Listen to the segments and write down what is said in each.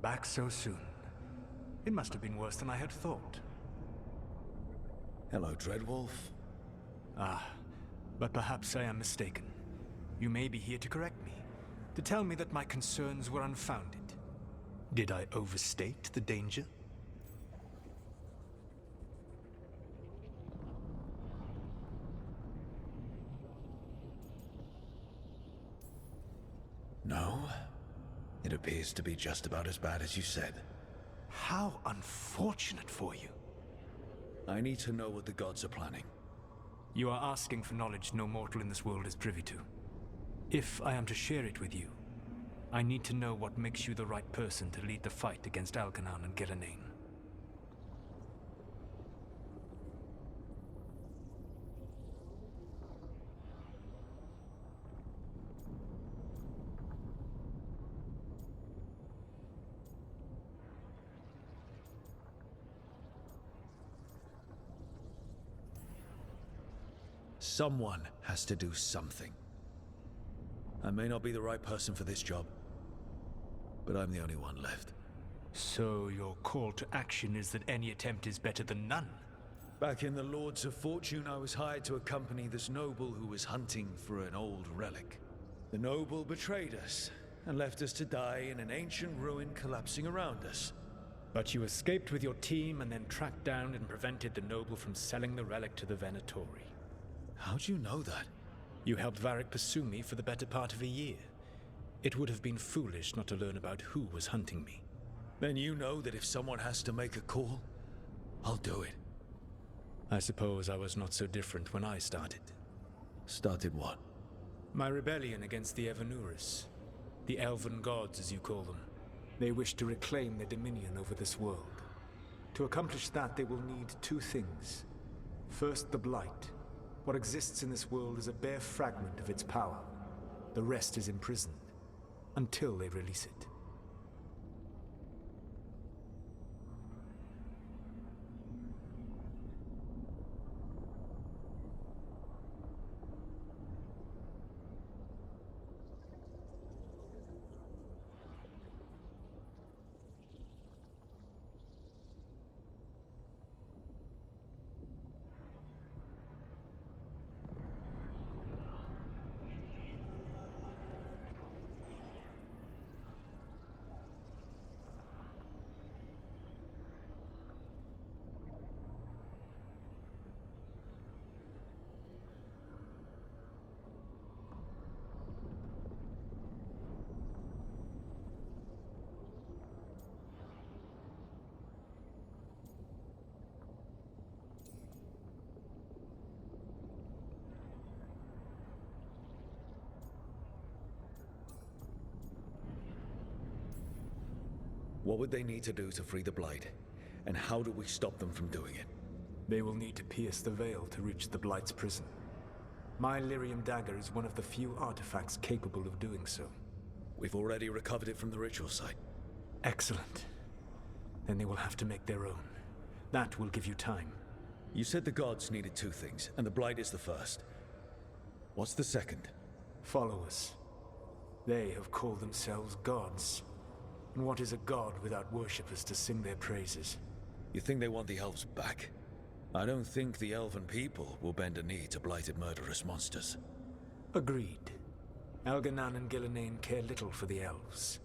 Back so soon. It must have been worse than I had thought. Hello, Dreadwolf. Ah, but perhaps I am mistaken. You may be here to correct me, to tell me that my concerns were unfounded. Did I overstate the danger? No. It appears to be just about as bad as you said. How unfortunate for you. I need to know what the gods are planning. You are asking for knowledge no mortal in this world is privy to. If I am to share it with you, I need to know what makes you the right person to lead the fight against Algernon and Gillenane. Someone has to do something. I may not be the right person for this job, but I'm the only one left. So your call to action is that any attempt is better than none? Back in the Lords of Fortune, I was hired to accompany this noble who was hunting for an old relic. The noble betrayed us and left us to die in an ancient ruin collapsing around us. But you escaped with your team and then tracked down and prevented the noble from selling the relic to the Venatori. How'd you know that? You helped Varric pursue me for the better part of a year. It would have been foolish not to learn about who was hunting me. Then you know that if someone has to make a call, I'll do it. I suppose I was not so different when I started. Started what? My rebellion against the Evanuris. The elven gods, as you call them. They wish to reclaim their dominion over this world. To accomplish that, they will need two things. First, the Blight. What exists in this world is a bare fragment of its power. The rest is imprisoned, until they release it. What would they need to do to free the Blight? And how do we stop them from doing it? They will need to pierce the veil to reach the Blight's prison. My Lyrium dagger is one of the few artifacts capable of doing so. We've already recovered it from the ritual site. Excellent. Then they will have to make their own. That will give you time. You said the gods needed two things, and the Blight is the first. What's the second? Followers. They have called themselves gods. And what is a god without worshippers to sing their praises? You think they want the elves back? I don't think the elven people will bend a knee to blighted murderous monsters. Agreed. Algernon and Gillenane care little for the elves.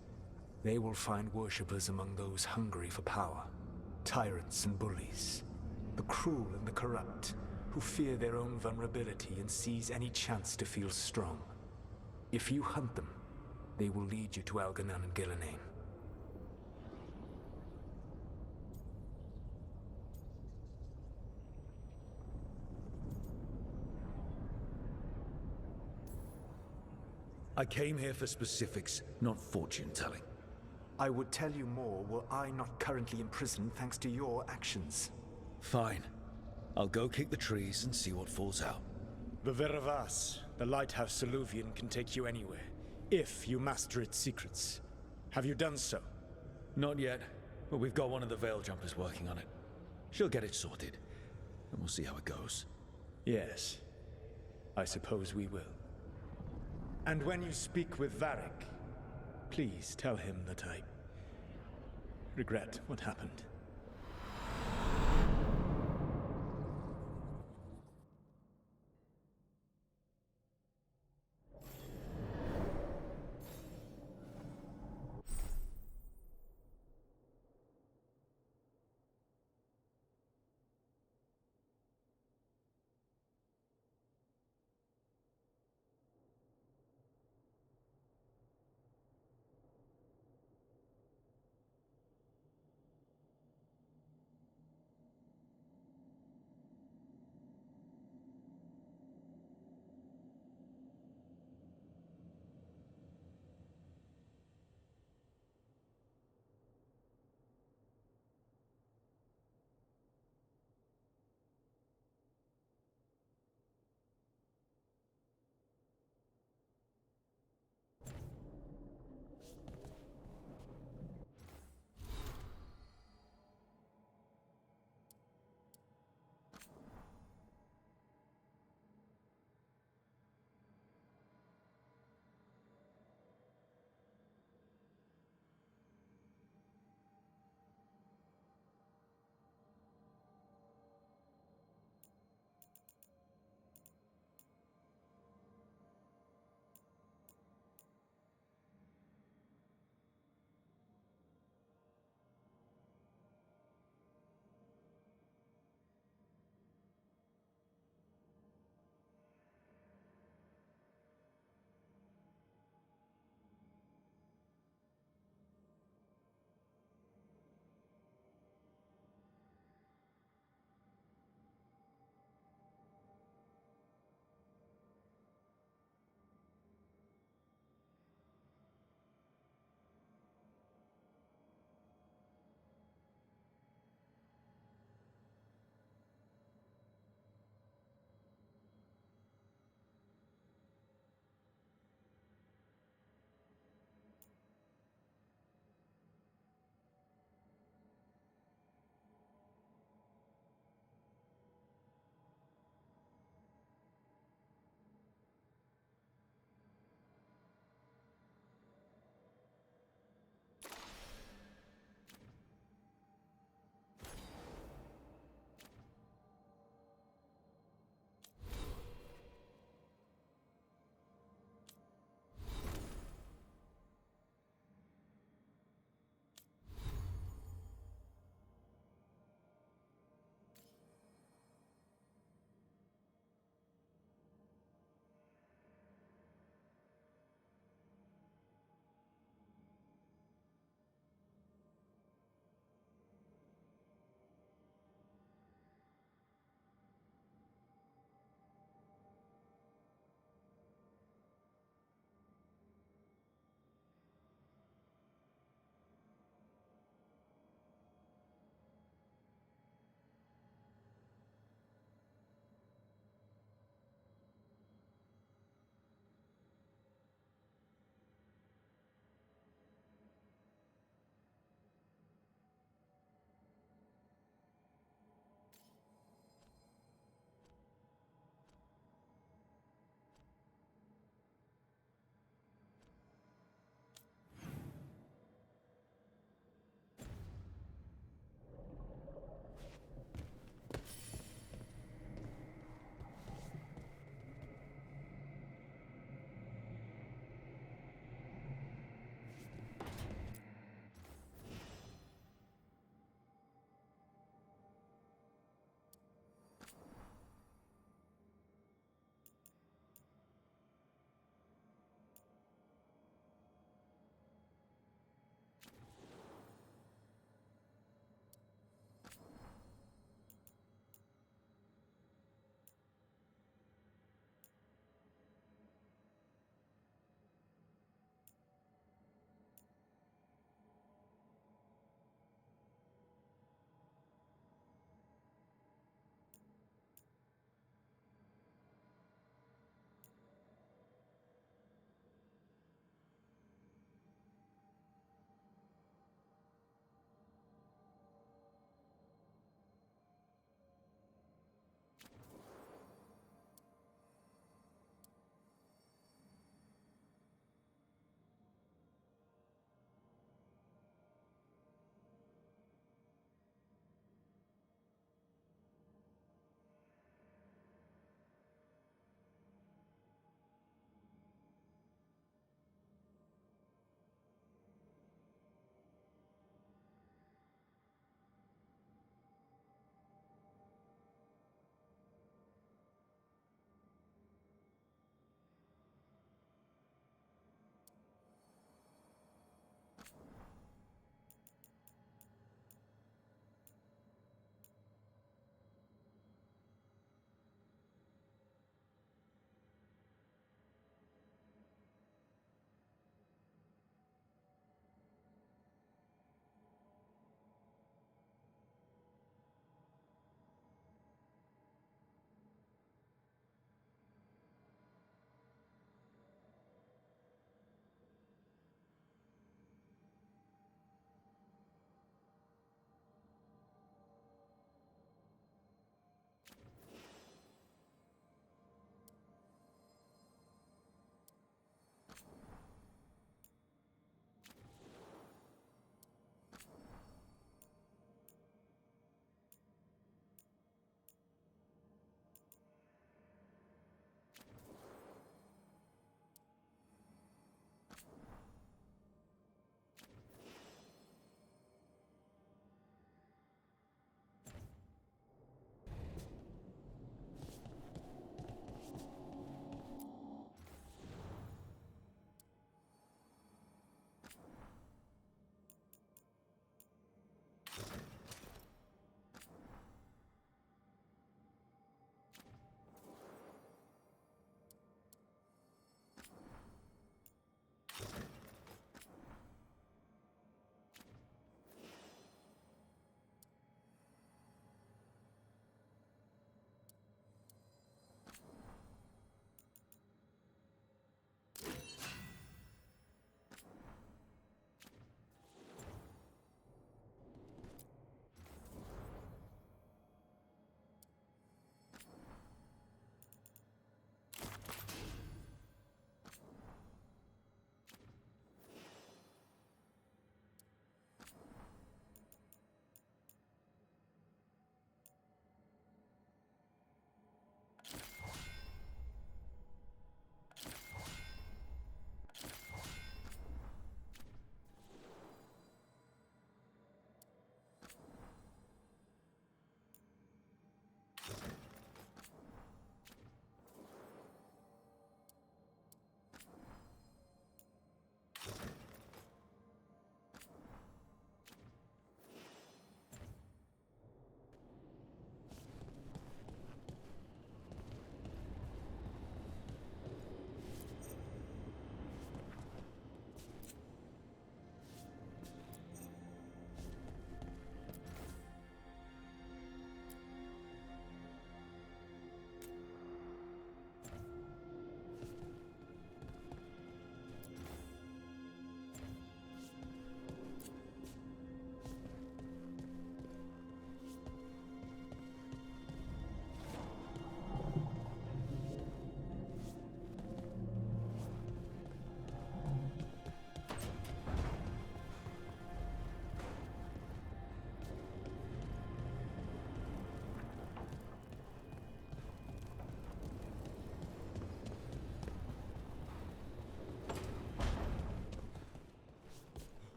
They will find worshippers among those hungry for power. Tyrants and bullies. The cruel and the corrupt, who fear their own vulnerability and seize any chance to feel strong. If you hunt them, they will lead you to Algernon and Gillenane. I came here for specifics, not fortune-telling. I would tell you more were I not currently imprisoned thanks to your actions. Fine. I'll go kick the trees and see what falls out. The Veravas, the lighthouse Soluvian, can take you anywhere, if you master its secrets. Have you done so? Not yet, but we've got one of the Veil Jumpers working on it. She'll get it sorted, and we'll see how it goes. Yes. I suppose we will. And when you speak with Varric, please tell him that regret what happened.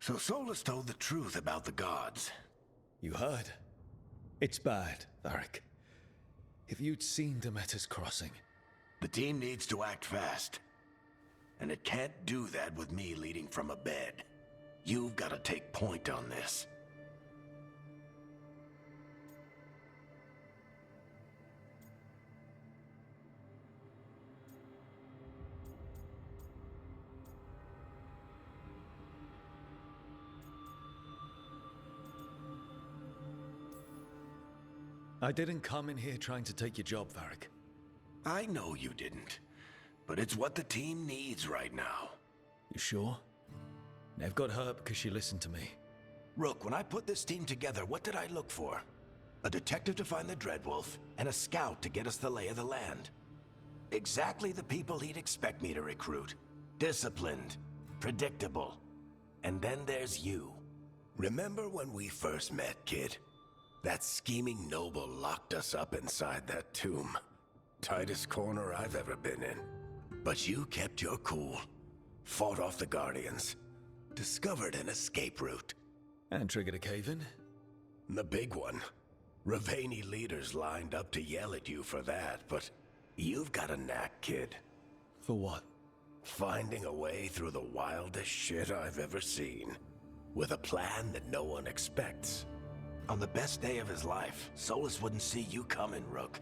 So Solus told the truth about the gods. You heard? It's bad, Varric. If you'd seen Demeter's crossing... The team needs to act fast. And it can't do that with me leading from a bed. You've got to take point on this. I didn't come in here trying to take your job, Varric. I know you didn't, but it's what the team needs right now. You sure? Nev got hurt because she listened to me. Rook, when I put this team together, what did I look for? A detective to find the Dreadwolf, and a scout to get us the lay of the land. Exactly the people he'd expect me to recruit. Disciplined, predictable. And then there's you. Remember when we first met, kid? That scheming noble locked us up inside that tomb. Tightest corner I've ever been in. But you kept your cool. Fought off the Guardians. Discovered an escape route. And triggered a cave-in? The big one. Ravani leaders lined up to yell at you for that, but you've got a knack, kid. For what? Finding a way through the wildest shit I've ever seen. With a plan that no one expects. On the best day of his life, Solus wouldn't see you coming, Rook.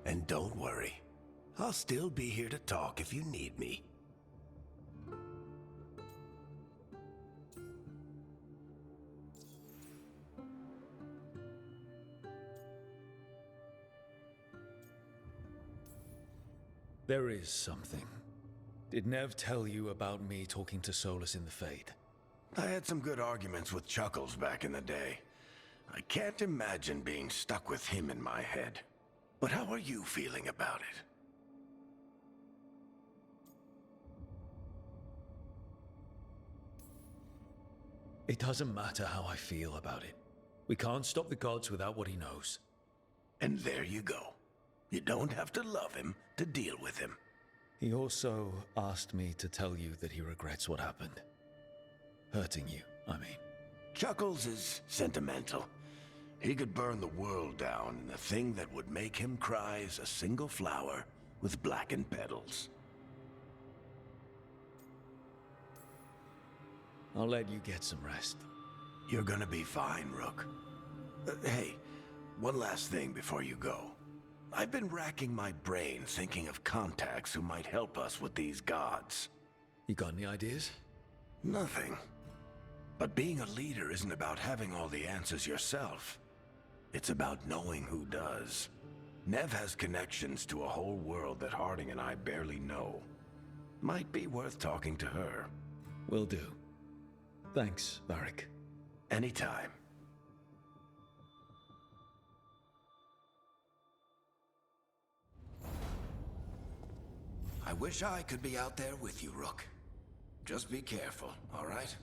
And don't worry. I'll still be here to talk if you need me. There is something. Did Nev tell you about me talking to Solus in the Fade? I had some good arguments with Chuckles back in the day. I can't imagine being stuck with him in my head. But how are you feeling about it? It doesn't matter how I feel about it. We can't stop the gods without what he knows. And there you go. You don't have to love him to deal with him. He also asked me to tell you that he regrets what happened. Hurting you, I mean. Chuckles is sentimental. He could burn the world down, and the thing that would make him cry is a single flower with blackened petals. I'll let you get some rest. You're gonna be fine, Rook. Hey, one last thing before you go. I've been racking my brain thinking of contacts who might help us with these gods. You got any ideas? Nothing. But being a leader isn't about having all the answers yourself. It's about knowing who does. Nev has connections to a whole world that Harding and I barely know. Might be worth talking to her. Will do. Thanks, Varric. Anytime. I wish I could be out there with you, Rook. Just be careful, all right?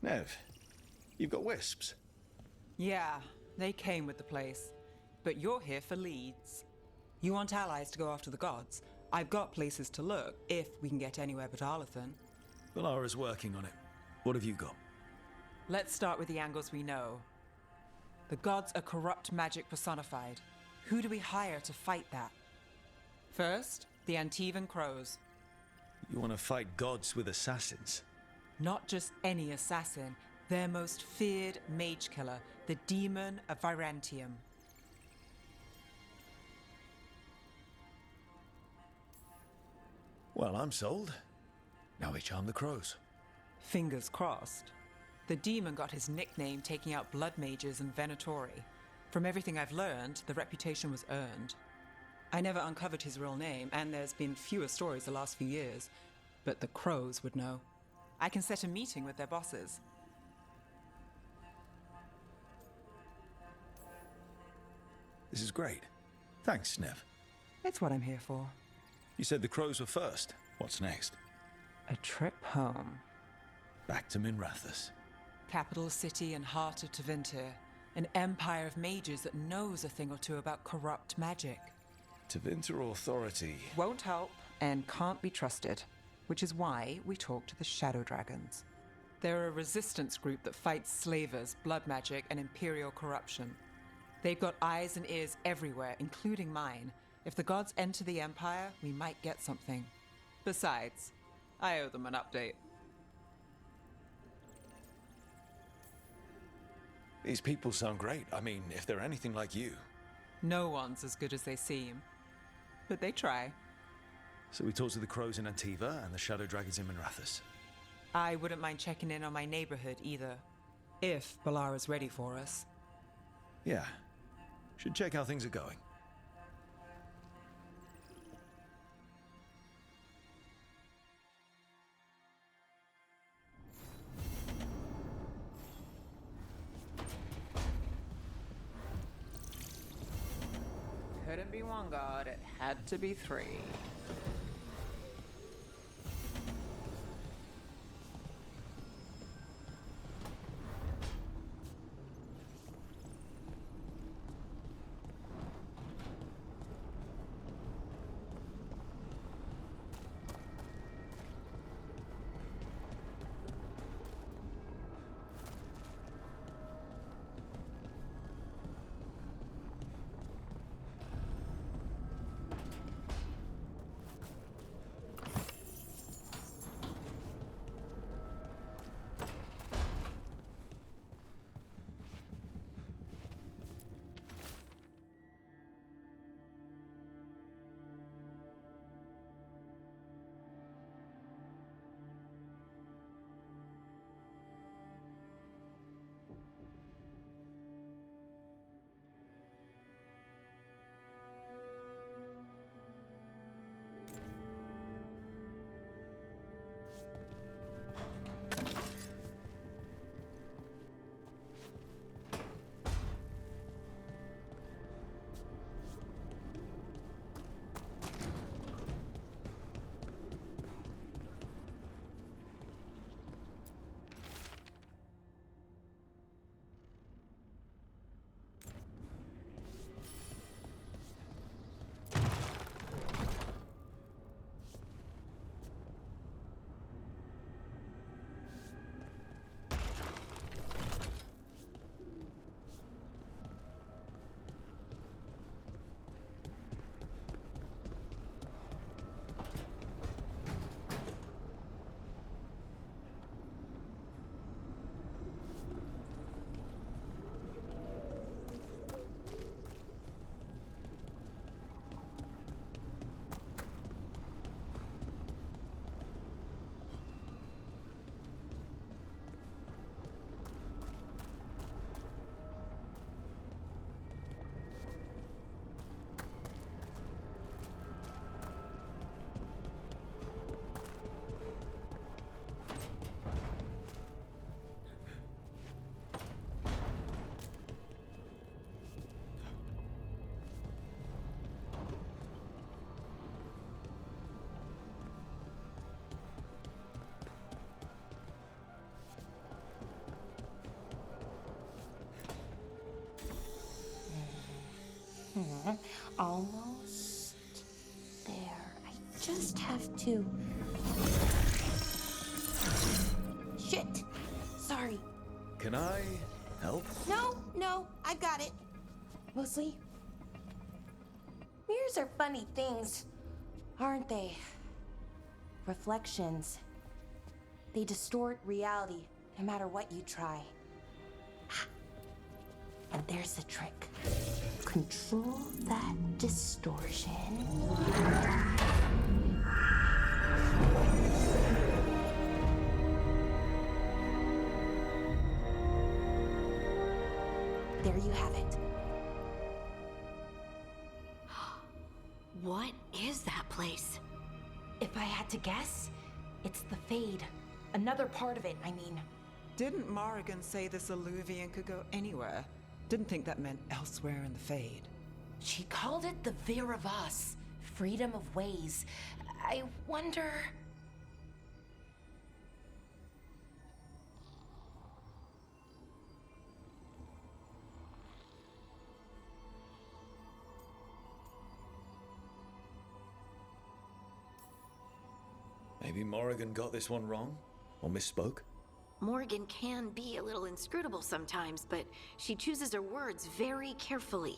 Nev, you've got wisps. Yeah, they came with the place. But you're here for leads. You want allies to go after the gods? I've got places to look, if we can get anywhere but Arlathan. Valara's working on it. What have you got? Let's start with the angles we know. The gods are corrupt magic personified. Who do we hire to fight that? First, the Antivan Crows. You want to fight gods with assassins? Not just any assassin, their most feared mage killer, the Demon of Virantium. Well, I'm sold. Now we charm the crows. Fingers crossed. The demon got his nickname taking out blood mages and Venatori. From everything I've learned, the reputation was earned. I never uncovered his real name, and there's been fewer stories the last few years, but the crows would know. I can set a meeting with their bosses. This is great. Thanks, Nev. It's what I'm here for. You said the crows were first. What's next? A trip home. Back to Minrathous. Capital city and heart of Tevinter. An empire of mages that knows a thing or two about corrupt magic. Tevinter Authority. Won't help and can't be trusted, which is why we talk to the Shadow Dragons. They're a resistance group that fights slavers, blood magic, and imperial corruption. They've got eyes and ears everywhere, including mine. If the gods enter the Empire, we might get something. Besides, I owe them an update. These people sound great. I mean, if they're anything like you. No one's as good as they seem. But they try. So we talk to the crows in Antiva and the shadow dragons in Minrathous. I wouldn't mind checking in on my neighborhood either. If Balara's ready for us. Yeah. Should check how things are going. Couldn't be one god, it had to be three. Almost there. I just have to... Shit! Sorry. Can I help? No, I got it. Mostly. Mirrors are funny things, aren't they? Reflections. They distort reality, no matter what you try. And there's the trick. Control that distortion. There you have it. What is that place? If I had to guess, it's the Fade. Another part of it, I mean. Didn't Morrigan say this Illuvian could go anywhere? Didn't think that meant elsewhere in the Fade. She called it the Veer of Us. Freedom of ways. I wonder... Maybe Morrigan got this one wrong? Or misspoke? Morgan can be a little inscrutable sometimes, but she chooses her words very carefully.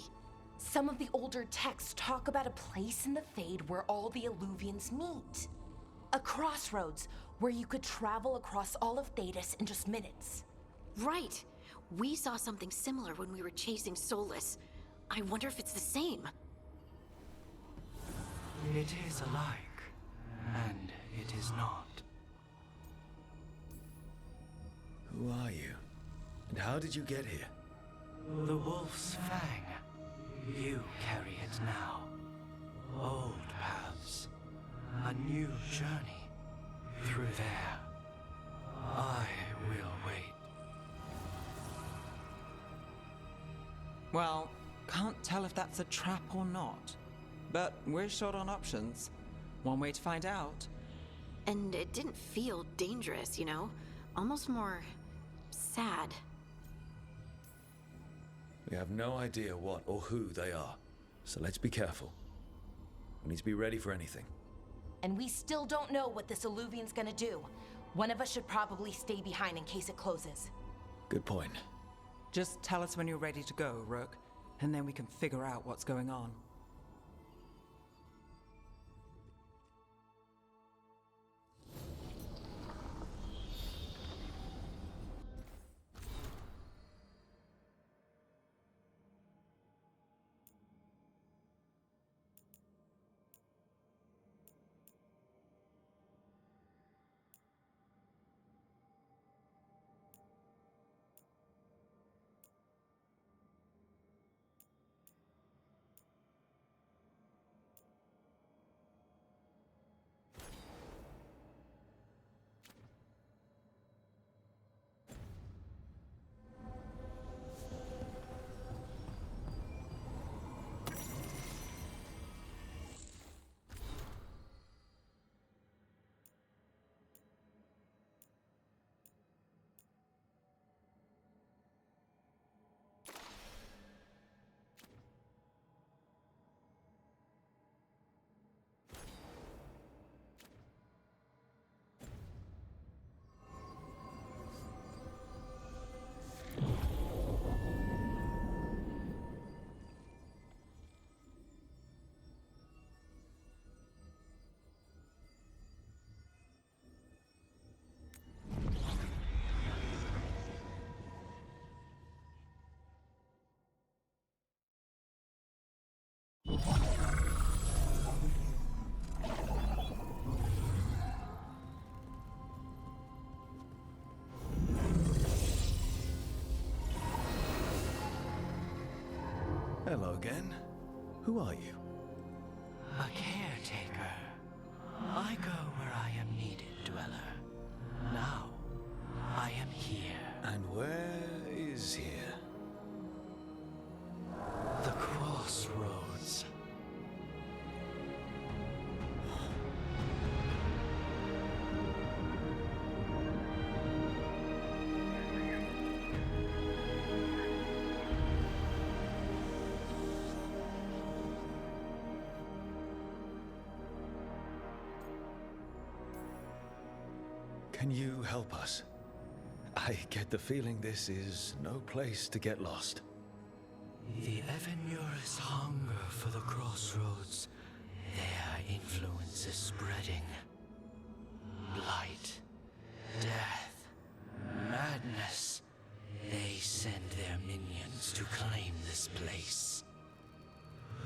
Some of the older texts talk about a place in the Fade where all the Illuvians meet. A crossroads where you could travel across all of Thedas in just minutes. Right. We saw something similar when we were chasing Solus. I wonder if it's the same. It is alike, and it is not. Who are you? And how did you get here? The Wolf's Fang. You carry it now. Old paths. A new journey. Through there. I will wait. Well, can't tell if that's a trap or not. But we're short on options. One way to find out. And it didn't feel dangerous, you know? Almost more... sad. We have no idea what or who they are, so let's be careful. We need to be ready for anything. And we still don't know what this Illuvian's gonna do. One of us should probably stay behind in case it closes. Good point. Just tell us when you're ready to go, Rook, and then we can figure out what's going on. Hello again. Who are you? A caretaker. I go where I am needed, Dweller. Now, I am here. And where is here? The crossroads. Can you help us? I get the feeling this is no place to get lost. The Evanurus hunger for the crossroads. Their influence is spreading. Blight, death, madness. They send their minions to claim this place.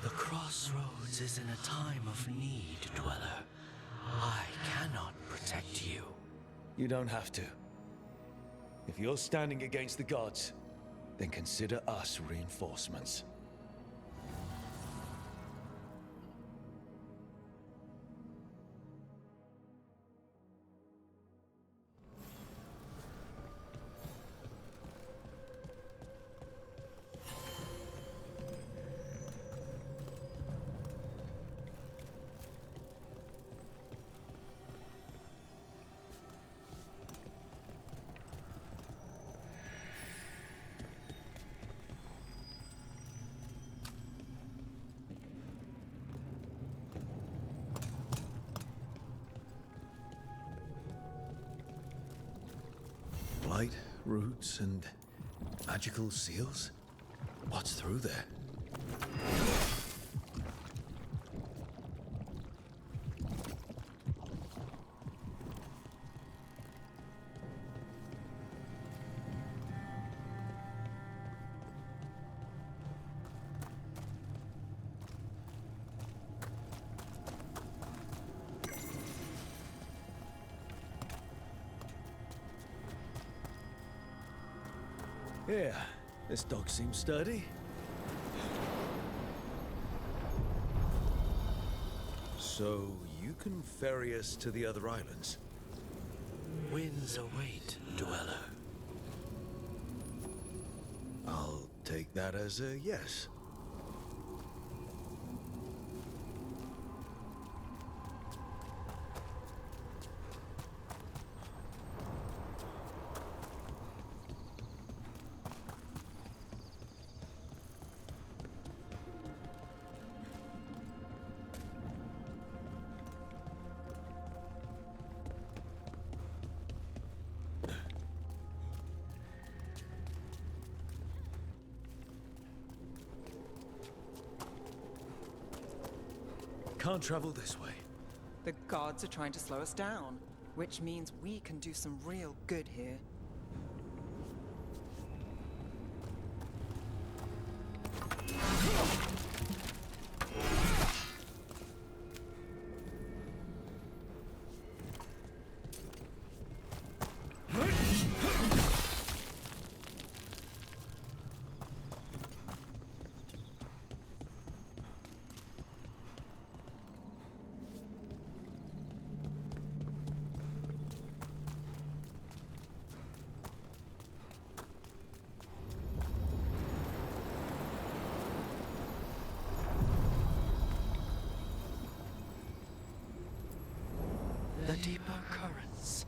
The crossroads is in a time of need, Dweller. I cannot protect you. You don't have to. If you're standing against the gods, then consider us reinforcements. Blight, roots, and magical seals? What's through there? Yeah, this dog seems sturdy. So, you can ferry us to the other islands? Winds await, Dweller. I'll take that as a yes. Can't travel this way. The gods are trying to slow us down, which means we can do some real good here. The deeper currents.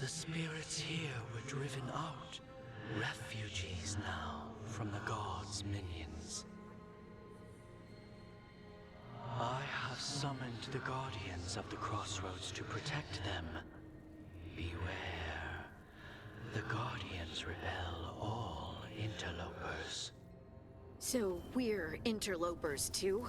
The spirits here were driven out, refugees now from the gods' minions. I have summoned the guardians of the crossroads to protect them. Beware. The guardians repel all interlopers. So we're interlopers too?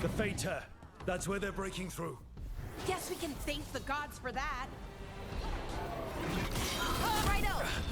The Fater! That's where they're breaking through. guess we can thank the gods for that. Righto!